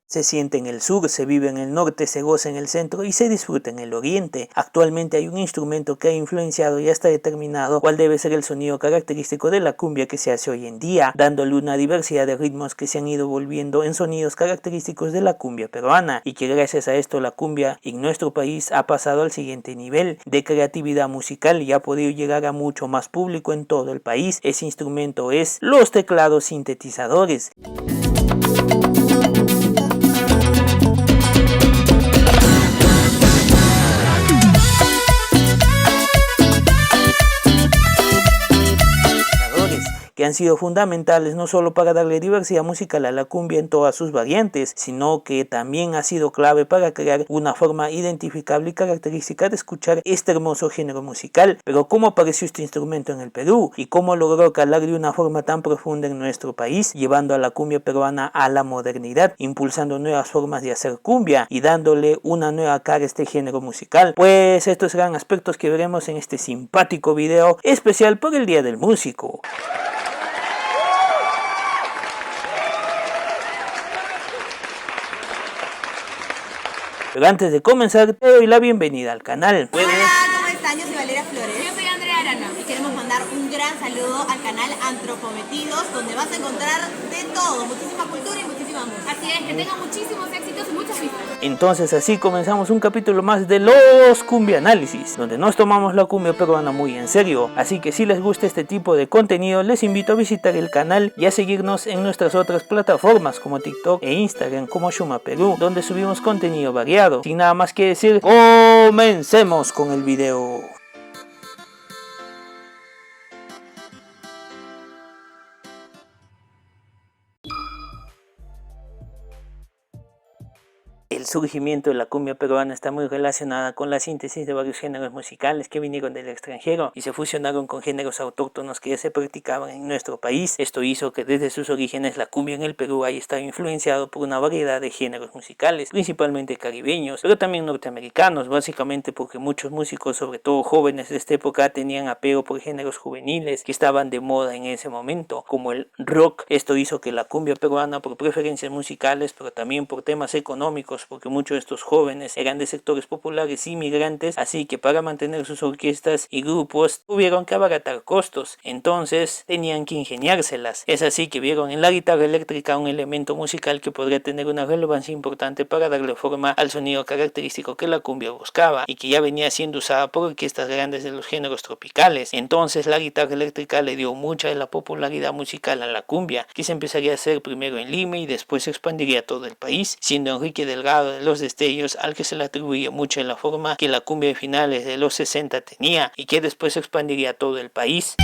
Se siente en el sur, se vive en el norte, se goza en el centro y se disfruta en el oriente. Actualmente hay un instrumento que ha influenciado y está determinado cuál debe ser el sonido característico de la cumbia que se hace hoy en día, dándole una diversidad de ritmos que se han ido volviendo en sonidos característicos de la cumbia peruana, y que gracias a esto la cumbia en nuestro país ha pasado al siguiente nivel de creatividad musical y ha podido llegar a mucho más público en todo el país. Ese instrumento es los teclados sintetizadores. Que han sido fundamentales no solo para darle diversidad musical a la cumbia en todas sus variantes, sino que también ha sido clave para crear una forma identificable y característica de escuchar este hermoso género musical. Pero ¿cómo apareció este instrumento en el Perú? ¿Y cómo logró calar de una forma tan profunda en nuestro país, llevando a la cumbia peruana a la modernidad, impulsando nuevas formas de hacer cumbia y dándole una nueva cara a este género musical? Pues estos serán aspectos que veremos en este simpático video especial por el Día del Músico. Pero antes de comenzar, te doy la bienvenida al canal. Hola, ¿cómo están? Yo soy Valeria Flores. Yo soy Andrea Arana. Y queremos mandar un gran saludo al canal Antropometidos, donde vas a encontrar de todo, muchísima cultura y muchísima música. Así es, que tengan muchísimos éxitos y muchas vistas. Entonces así comenzamos un capítulo más de los Cumbia Análisis, donde nos tomamos la cumbia peruana muy en serio. Así que si les gusta este tipo de contenido, les invito a visitar el canal y a seguirnos en nuestras otras plataformas como TikTok e Instagram como Shuma Perú, donde subimos contenido variado. Sin nada más que decir, comencemos con el video. El surgimiento de la cumbia peruana está muy relacionada con la síntesis de varios géneros musicales que vinieron del extranjero y se fusionaron con géneros autóctonos que ya se practicaban en nuestro país. Esto hizo que desde sus orígenes la cumbia en el Perú haya estado influenciado por una variedad de géneros musicales, principalmente caribeños, pero también norteamericanos, básicamente porque muchos músicos, sobre todo jóvenes de esta época, tenían apego por géneros juveniles que estaban de moda en ese momento, como el rock. Esto hizo que la cumbia peruana, por preferencias musicales, pero también por temas económicos, porque muchos de estos jóvenes eran de sectores populares y migrantes, así que para mantener sus orquestas y grupos tuvieron que abaratar costos, entonces tenían que ingeniárselas. Es así que vieron en la guitarra eléctrica un elemento musical que podría tener una relevancia importante para darle forma al sonido característico que la cumbia buscaba y que ya venía siendo usada por orquestas grandes de los géneros tropicales. Entonces la guitarra eléctrica le dio mucha de la popularidad musical a la cumbia, que se empezaría a hacer primero en Lima y después se expandiría a todo el país, siendo Enrique Delgado de los Destellos al que se le atribuye mucho en la forma que la cumbia de finales de los 60 tenía y que después se expandiría a todo el país.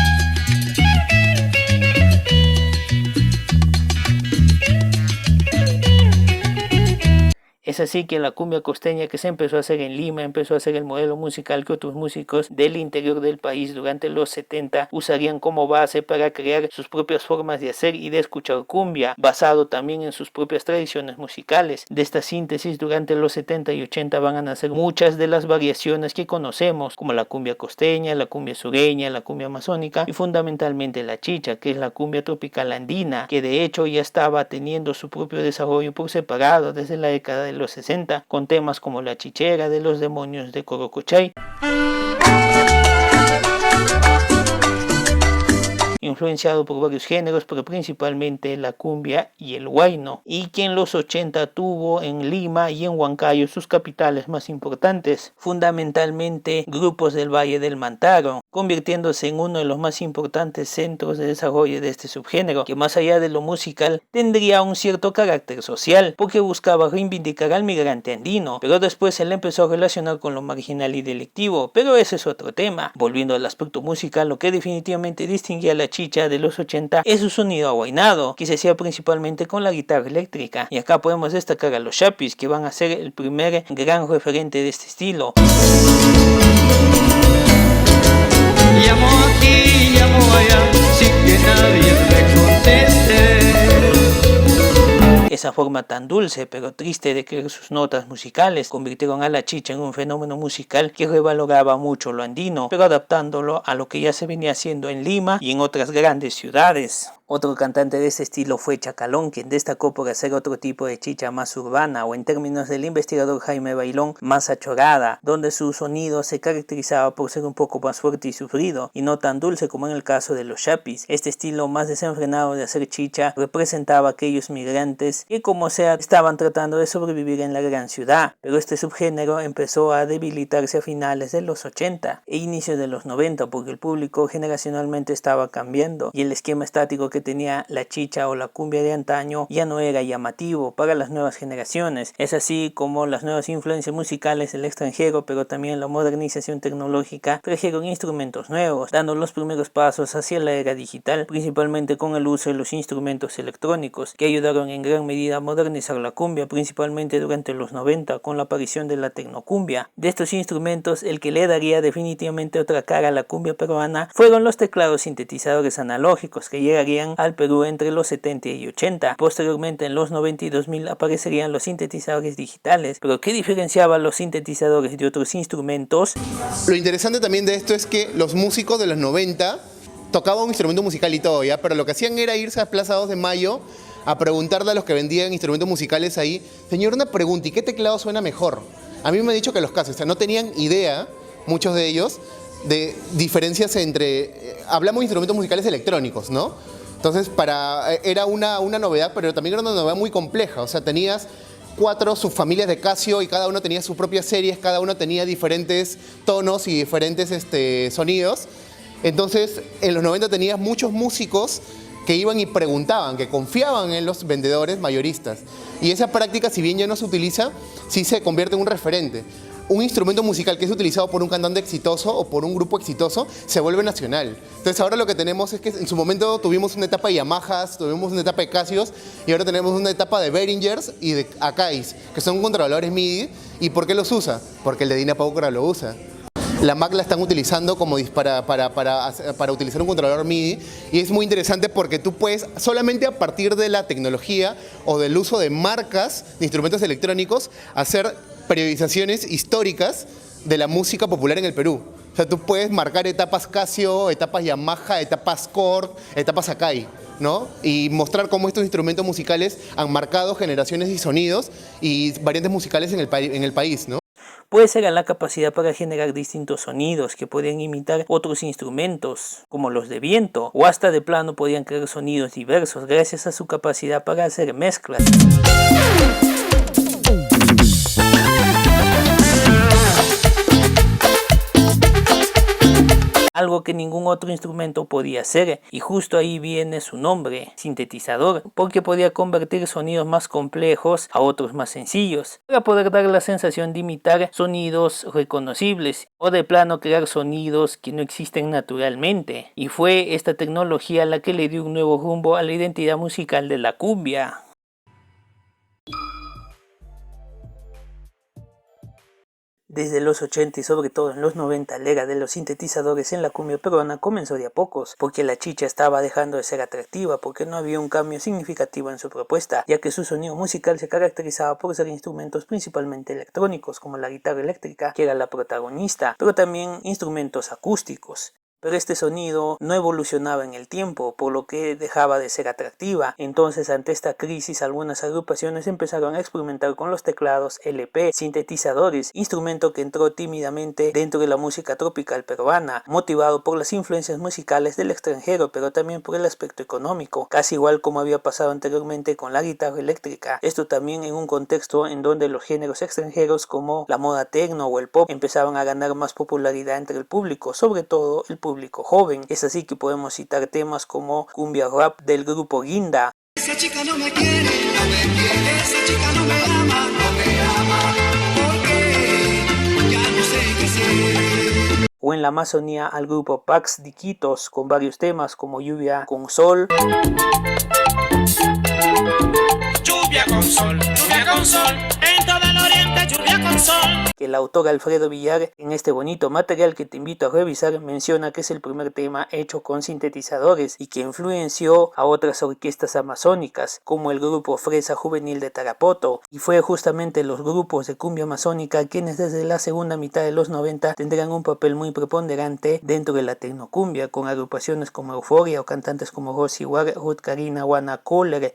Es así que la cumbia costeña que se empezó a hacer en Lima empezó a ser el modelo musical que otros músicos del interior del país durante los 70 usarían como base para crear sus propias formas de hacer y de escuchar cumbia, basado también en sus propias tradiciones musicales. De esta síntesis durante los 70 y 80 van a nacer muchas de las variaciones que conocemos, como la cumbia costeña, la cumbia sureña, la cumbia amazónica y fundamentalmente la chicha, que es la cumbia tropical andina, que de hecho ya estaba teniendo su propio desarrollo por separado desde la década de los 60, con temas como la chichera de los demonios de Corocochay, influenciado por varios géneros, pero principalmente la cumbia y el huayno, y que en los 80 tuvo en Lima y en Huancayo sus capitales más importantes, fundamentalmente grupos del Valle del Mantaro, convirtiéndose en uno de los más importantes centros de desarrollo de este subgénero, que más allá de lo musical tendría un cierto carácter social, porque buscaba reivindicar al migrante andino, pero después se le empezó a relacionar con lo marginal y delictivo, pero ese es otro tema. Volviendo al aspecto musical, lo que definitivamente distinguía a la chicha de los 80 es su sonido ahuainado, que se hacía principalmente con la guitarra eléctrica, y acá podemos destacar a los Chapis, que van a ser el primer gran referente de este estilo. Llamo aquí, llamo allá, sin que nadie me conteste. Esa forma tan dulce pero triste de crear sus notas musicales convirtieron a la chicha en un fenómeno musical que revaloraba mucho lo andino, pero adaptándolo a lo que ya se venía haciendo en Lima y en otras grandes ciudades. Otro cantante de este estilo fue Chacalón, quien destacó por hacer otro tipo de chicha más urbana, o en términos del investigador Jaime Bailón, más achorada, donde su sonido se caracterizaba por ser un poco más fuerte y sufrido, y no tan dulce como en el caso de los chapis. Este estilo más desenfrenado de hacer chicha representaba a aquellos migrantes que como sea estaban tratando de sobrevivir en la gran ciudad, pero este subgénero empezó a debilitarse a finales de los 80 e inicios de los 90 porque el público generacionalmente estaba cambiando y el esquema estático que tenía la chicha o la cumbia de antaño ya no era llamativo para las nuevas generaciones. Es así como las nuevas influencias musicales del extranjero, pero también la modernización tecnológica, trajeron instrumentos nuevos, dando los primeros pasos hacia la era digital, principalmente con el uso de los instrumentos electrónicos, que ayudaron en gran medida a modernizar la cumbia, principalmente durante los 90 con la aparición de la tecnocumbia. De estos instrumentos, el que le daría definitivamente otra cara a la cumbia peruana fueron los teclados sintetizadores analógicos, que llegarían al Perú entre los 70 y 80. Posteriormente, en los 90 y 2000 aparecerían los sintetizadores digitales. Pero ¿qué diferenciaba a los sintetizadores de otros instrumentos? Lo interesante también de esto es que los músicos de los 90 tocaban un instrumento musical y todo, ¿ya? Pero lo que hacían era irse a Plaza 2 de Mayo a preguntarle a los que vendían instrumentos musicales ahí: señor, una pregunta, ¿y qué teclado suena mejor? A mí me han dicho que los casos, o sea, no tenían idea, muchos de ellos, de diferencias entre... hablamos de instrumentos musicales electrónicos, ¿no? Entonces, era una novedad, pero también era una novedad muy compleja. O sea, tenías 4 subfamilias de Casio y cada uno tenía sus propias series, cada uno tenía diferentes tonos y diferentes sonidos. Entonces, en los 90 tenías muchos músicos que iban y preguntaban, que confiaban en los vendedores mayoristas. Y esa práctica, si bien ya no se utiliza, sí se convierte en un referente. Un instrumento musical que es utilizado por un cantante exitoso o por un grupo exitoso se vuelve nacional. Entonces ahora lo que tenemos es que en su momento tuvimos una etapa de Yamahas, tuvimos una etapa de Casios y ahora tenemos una etapa de Behringers y de Akais, que son controladores MIDI. ¿Y por qué los usa? Porque el de Dina Paucora lo usa. La Mac la están utilizando como para utilizar un controlador MIDI y es muy interesante porque tú puedes, solamente a partir de la tecnología o del uso de marcas de instrumentos electrónicos, hacer periodizaciones históricas de la música popular en el Perú. O sea, tú puedes marcar etapas Casio, etapas Yamaha, etapas Korg, etapas Akai, ¿no? Y mostrar cómo estos instrumentos musicales han marcado generaciones y sonidos y variantes musicales en el país, ¿no? Pues era la capacidad para generar distintos sonidos que podían imitar otros instrumentos, como los de viento, o hasta de plano podían crear sonidos diversos gracias a su capacidad para hacer mezclas. Algo que ningún otro instrumento podía hacer, y justo ahí viene su nombre, sintetizador, porque podía convertir sonidos más complejos a otros más sencillos, para poder dar la sensación de imitar sonidos reconocibles, o de plano crear sonidos que no existen naturalmente, y fue esta tecnología la que le dio un nuevo rumbo a la identidad musical de la cumbia. Desde los 80 y sobre todo en los 90, la era de los sintetizadores en la cumbia peruana comenzó de a pocos, porque la chicha estaba dejando de ser atractiva, porque no había un cambio significativo en su propuesta, ya que su sonido musical se caracterizaba por ser instrumentos principalmente electrónicos, como la guitarra eléctrica, que era la protagonista, pero también instrumentos acústicos. Pero este sonido no evolucionaba en el tiempo, por lo que dejaba de ser atractiva. Entonces, ante esta crisis, algunas agrupaciones empezaron a experimentar con los teclados LP, sintetizadores, instrumento que entró tímidamente dentro de la música tropical peruana, motivado por las influencias musicales del extranjero, pero también por el aspecto económico, casi igual como había pasado anteriormente con la guitarra eléctrica. Esto también en un contexto en donde los géneros extranjeros como la moda techno o el pop empezaban a ganar más popularidad entre el público, sobre todo el público joven. Es así que podemos citar temas como Cumbia Rap del grupo Guinda. Esa chica no me quiere, esa chica no me ama, porque ya no sé qué hacer. O en la Amazonía al grupo Pax Diquitos con varios temas como Lluvia con Sol. Lluvia con sol, en todo el oriente, lluvia con que el autor Alfredo Villar, en este bonito material que te invito a revisar, menciona que es el primer tema hecho con sintetizadores y que influenció a otras orquestas amazónicas, como el grupo Fresa Juvenil de Tarapoto, y fue justamente los grupos de cumbia amazónica quienes desde la segunda mitad de los 90 tendrán un papel muy preponderante dentro de la tecnocumbia, con agrupaciones como Euforia o cantantes como Rosy War, Ruth Karina, Juana Kohler.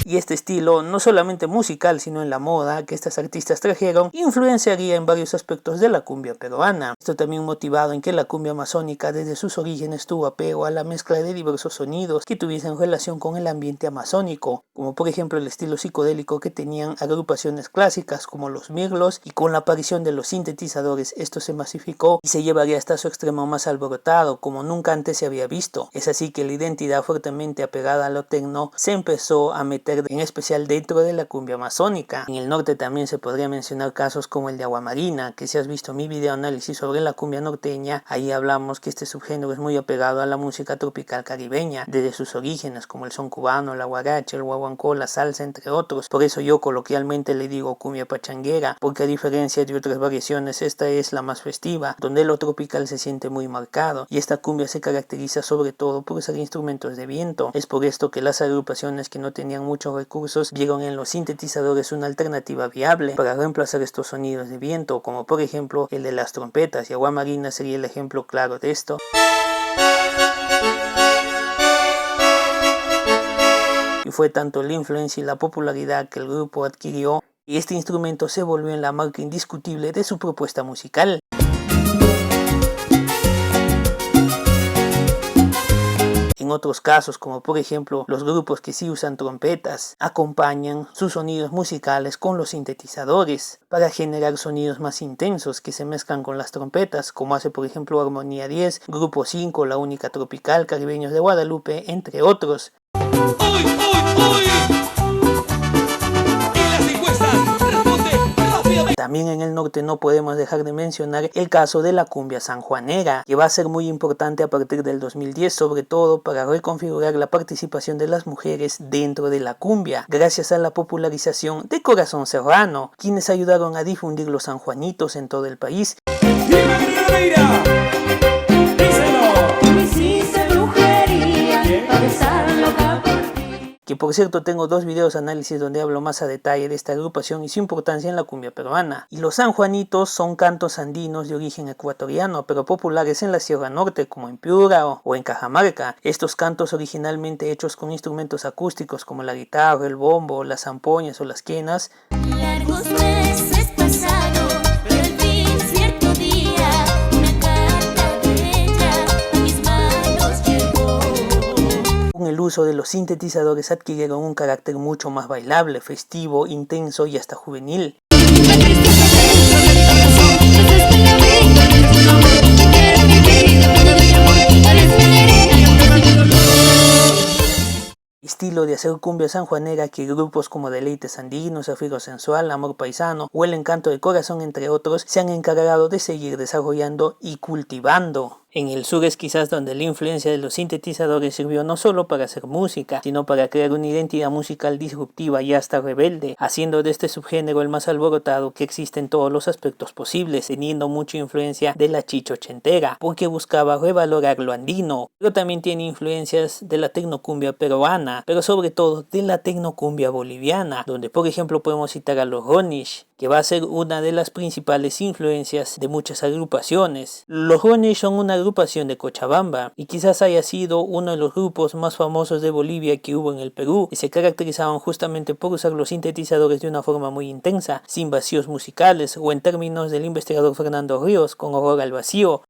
Y este estilo, no solamente musical, sino en la moda que estas artistas trajeron, influenciaría en varios aspectos de la cumbia peruana. Esto también motivado en que la cumbia amazónica desde sus orígenes tuvo apego a la mezcla de diversos sonidos que tuviesen relación con el ambiente amazónico, como por ejemplo el estilo psicodélico que tenían agrupaciones clásicas como los mirlos, y con la aparición de los sintetizadores esto se masificó y se llevaría hasta su extremo más alborotado, como nunca antes se había visto. Es así que la identidad fuertemente apegada a lo tecno se empezó a meter en especial dentro de la cumbia amazónica. En el norte también se podría mencionar casos como el de Agua Marina, que si has visto mi video análisis sobre la cumbia norteña, ahí hablamos que este subgénero es muy apegado a la música tropical caribeña, desde sus orígenes como el son cubano, la guaracha, el guaguancó, la salsa, entre otros. Por eso yo coloquialmente le digo cumbia pachanguera, porque a diferencia de otras variaciones, esta es la más festiva, donde lo tropical se siente muy marcado, y esta cumbia se caracteriza sobre todo por usar instrumentos de viento. Es por esto que las agrupaciones que no tenían muchos recursos vieron en los sintetizadores una alternativa viable para reemplazar estos sonidos de viento, como por ejemplo el de las trompetas, y Agua Marina sería el ejemplo claro de esto. Y fue tanto la influencia y la popularidad que el grupo adquirió, y este instrumento se volvió en la marca indiscutible de su propuesta musical. En otros casos, como por ejemplo los grupos que sí usan trompetas, acompañan sus sonidos musicales con los sintetizadores para generar sonidos más intensos que se mezclan con las trompetas, como hace por ejemplo Armonía 10, Grupo 5, La Única Tropical, Caribeños de Guadalupe, entre otros. ¡Uy, uy, uy! Y las encuestas responden rápidamente. También en el norte no podemos dejar de mencionar el caso de la cumbia sanjuanera, que va a ser muy importante a partir del 2010, sobre todo para reconfigurar la participación de las mujeres dentro de la cumbia, gracias a la popularización de Corazón Serrano, quienes ayudaron a difundir los sanjuanitos en todo el país. Que por cierto tengo dos videos análisis donde hablo más a detalle de esta agrupación y su importancia en la cumbia peruana. Y los sanjuanitos son cantos andinos de origen ecuatoriano, pero populares en la Sierra Norte como en Piura o en Cajamarca. Estos cantos originalmente hechos con instrumentos acústicos como la guitarra, el bombo, las zampoñas o las quenas. Largos meses pasaron, pero al fin cierto día una carta de ella a mis manos llegó. Con el uso de los sintetizadores adquirieron un carácter mucho más bailable, festivo, intenso y hasta juvenil. Estilo de hacer cumbia sanjuanera que grupos como Deleites Andinos, Afrigo Sensual, Amor Paisano o El Encanto del Corazón, entre otros, se han encargado de seguir desarrollando y cultivando. En el sur es quizás donde la influencia de los sintetizadores sirvió no solo para hacer música, sino para crear una identidad musical disruptiva y hasta rebelde, haciendo de este subgénero el más alborotado que existe en todos los aspectos posibles, teniendo mucha influencia de la chicha ochentera, porque buscaba revalorar lo andino, pero también tiene influencias de la tecnocumbia peruana, pero sobre todo de la tecnocumbia boliviana, donde por ejemplo podemos citar a los Ronish, que va a ser una de las principales influencias de muchas agrupaciones. Los Ronish son una agrupación de Cochabamba y quizás haya sido uno de los grupos más famosos de Bolivia que hubo en el Perú, y se caracterizaban justamente por usar los sintetizadores de una forma muy intensa, sin vacíos musicales, o en términos del investigador Fernando Ríos, con horror al vacío.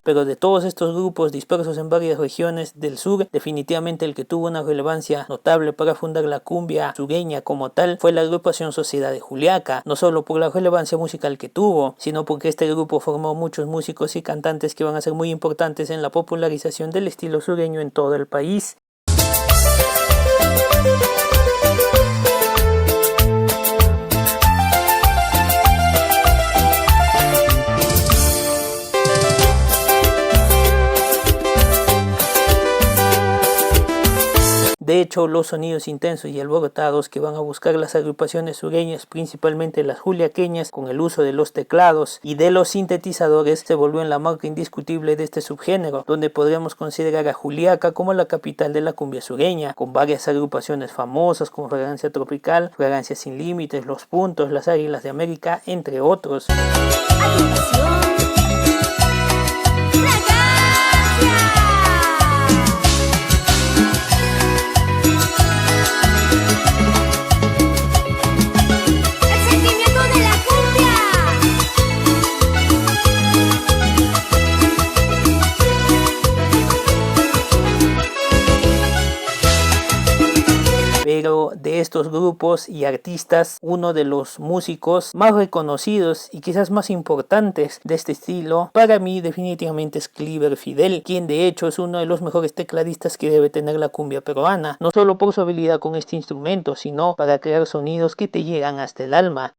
Pero de todos estos grupos dispersos en varias regiones del sur, definitivamente el que tuvo una relevancia notable para fundar la cumbia sureña como tal fue la agrupación Sociedad de Juliaca, no solo por la relevancia musical que tuvo, sino porque este grupo formó muchos músicos y cantantes que van a ser muy importantes en la popularización del estilo sureño en todo el país. De hecho, los sonidos intensos y alborotados que van a buscar las agrupaciones sureñas, principalmente las juliaqueñas, con el uso de los teclados y de los sintetizadores, se volvió en la marca indiscutible de este subgénero, donde podríamos considerar a Juliaca como la capital de la cumbia sureña, con varias agrupaciones famosas como Fragancia Tropical, Fragancia Sin Límites, Los Puntos, Las Águilas de América, entre otros. Pero de estos grupos y artistas, uno de los músicos más reconocidos y quizás más importantes de este estilo, para mí definitivamente es Cliver Fidel, quien de hecho es uno de los mejores tecladistas que debe tener la cumbia peruana, no solo por su habilidad con este instrumento, sino para crear sonidos que te llegan hasta el alma.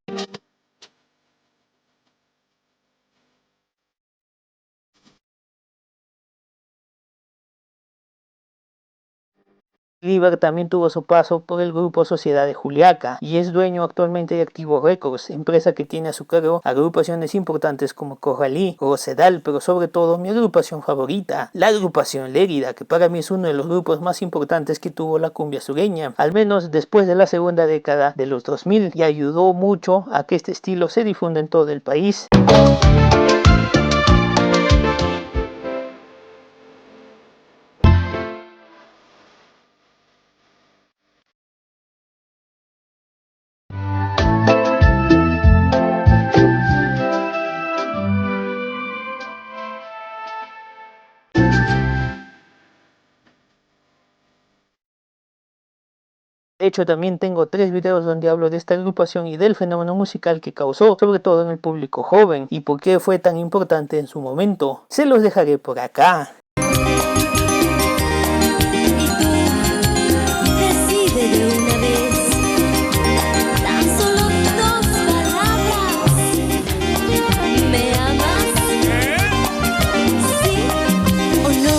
Cliver también tuvo su paso por el grupo Sociedad de Juliaca y es dueño actualmente de Activo Records, empresa que tiene a su cargo agrupaciones importantes como Corralí, Rosedal, pero sobre todo mi agrupación favorita, la agrupación Lérida, que para mí es uno de los grupos más importantes que tuvo la cumbia sureña, al menos después de la segunda década de los 2000, y ayudó mucho a que este estilo se difunda en todo el país. De hecho, también tengo 3 videos donde hablo de esta agrupación y del fenómeno musical que causó, sobre todo en el público joven, y por qué fue tan importante en su momento. Se los dejaré por acá. Y tú decide de una vez, tan solo 2 palabras. ¿Me amas? ¿Sí o no?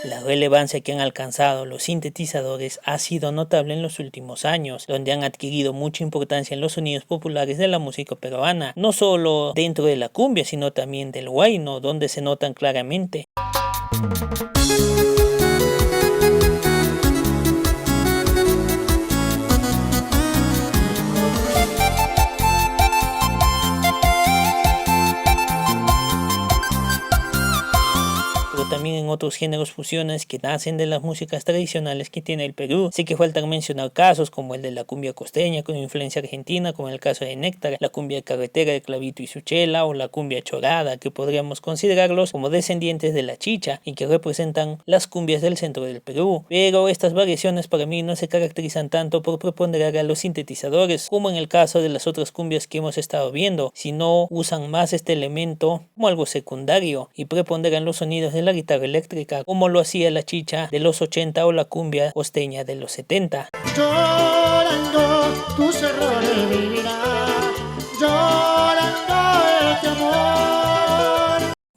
La relevancia que han alcanzado los sintetizadores ha sido notable en los últimos años, donde han adquirido mucha importancia en los sonidos populares de la música peruana, no solo dentro de la cumbia, sino también del huayno, donde se notan claramente. También en otros géneros fusiones que nacen de las músicas tradicionales que tiene el Perú. Sí que faltan mencionar casos como el de la cumbia costeña con influencia argentina, como el caso de Néctar, la cumbia carretera de Clavito y Suchela, o la cumbia chorada, que podríamos considerarlos como descendientes de la chicha y que representan las cumbias del centro del Perú. Pero estas variaciones para mí no se caracterizan tanto por preponderar a los sintetizadores como en el caso de las otras cumbias que hemos estado viendo, sino usan más este elemento como algo secundario y preponderan los sonidos de la guitarra eléctrica, como lo hacía la chicha de los 80 o la cumbia costeña de los 70. Llorando tus errores vivirá, llorando este amor.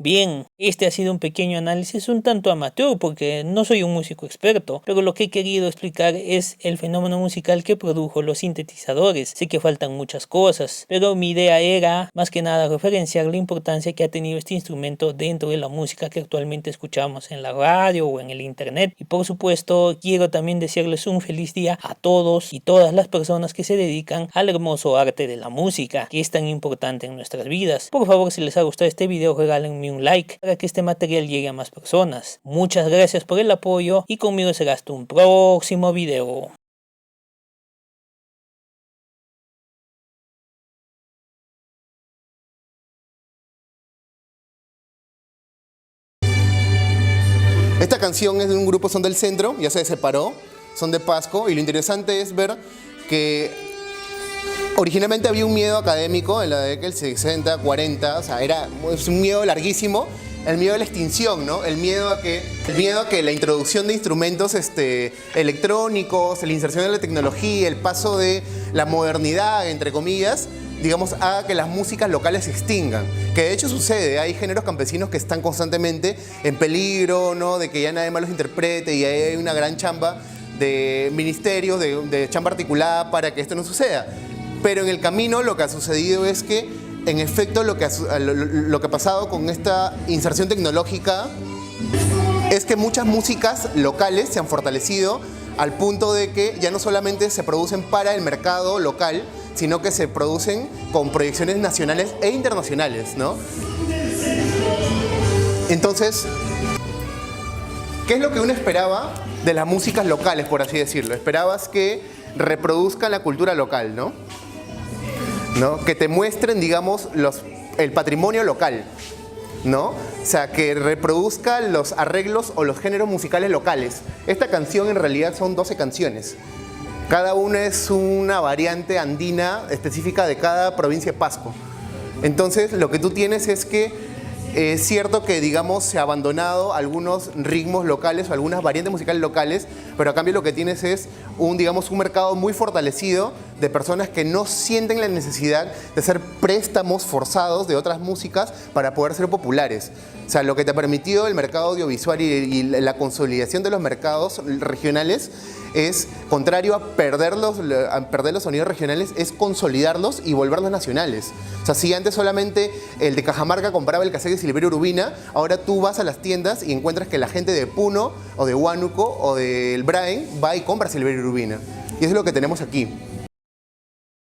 Bien, este ha sido un pequeño análisis un tanto amateur porque no soy un músico experto, pero lo que he querido explicar es el fenómeno musical que produjo los sintetizadores. Sé que faltan muchas cosas, pero mi idea era más que nada referenciar la importancia que ha tenido este instrumento dentro de la música que actualmente escuchamos en la radio o en el internet. Y por supuesto quiero también desearles un feliz día a todos y todas las personas que se dedican al hermoso arte de la música, que es tan importante en nuestras vidas. Por favor, si les ha gustado este video, regálenme un like para que este material llegue a más personas. Muchas gracias por el apoyo y conmigo será hasta un próximo video. Esta canción es de un grupo, son del centro, ya se separó, son de Pasco, y lo interesante es ver que originalmente había un miedo académico en la década del 60, 40, o sea, es un miedo larguísimo, el miedo a la extinción, ¿no? El miedo a que la introducción de instrumentos electrónicos, la inserción de la tecnología, el paso de la modernidad, entre comillas, digamos, haga que las músicas locales se extingan. Que de hecho sucede, hay géneros campesinos que están constantemente en peligro, ¿no? De que ya nadie más los interprete, y ahí hay una gran chamba de ministerios, de chamba articulada para que esto no suceda. Pero en el camino lo que ha sucedido es que, en efecto, lo que ha pasado con esta inserción tecnológica es que muchas músicas locales se han fortalecido al punto de que ya no solamente se producen para el mercado local, sino que se producen con proyecciones nacionales e internacionales, ¿no? Entonces, ¿qué es lo que uno esperaba de las músicas locales, por así decirlo? Esperabas que reproduzcan la cultura local, ¿no? Que te muestren, digamos, el patrimonio local, ¿no? O sea, que reproduzca los arreglos o los géneros musicales locales. Esta canción en realidad son 12 canciones. Cada una es una variante andina específica de cada provincia de Pasco. Entonces, lo que tú tienes es que es cierto que, digamos, se ha abandonado algunos ritmos locales o algunas variantes musicales locales, pero a cambio lo que tienes es un mercado muy fortalecido de personas que no sienten la necesidad de hacer préstamos forzados de otras músicas para poder ser populares. O sea, lo que te ha permitido el mercado audiovisual y la consolidación de los mercados regionales es, contrario a perder los sonidos regionales, es consolidarlos y volverlos nacionales. O sea, si antes solamente el de Cajamarca compraba el cassette de Silverio Urbina, ahora tú vas a las tiendas y encuentras que la gente de Puno o de Huánuco o del Brain va y compra Silverio Urbina. Y eso es lo que tenemos aquí.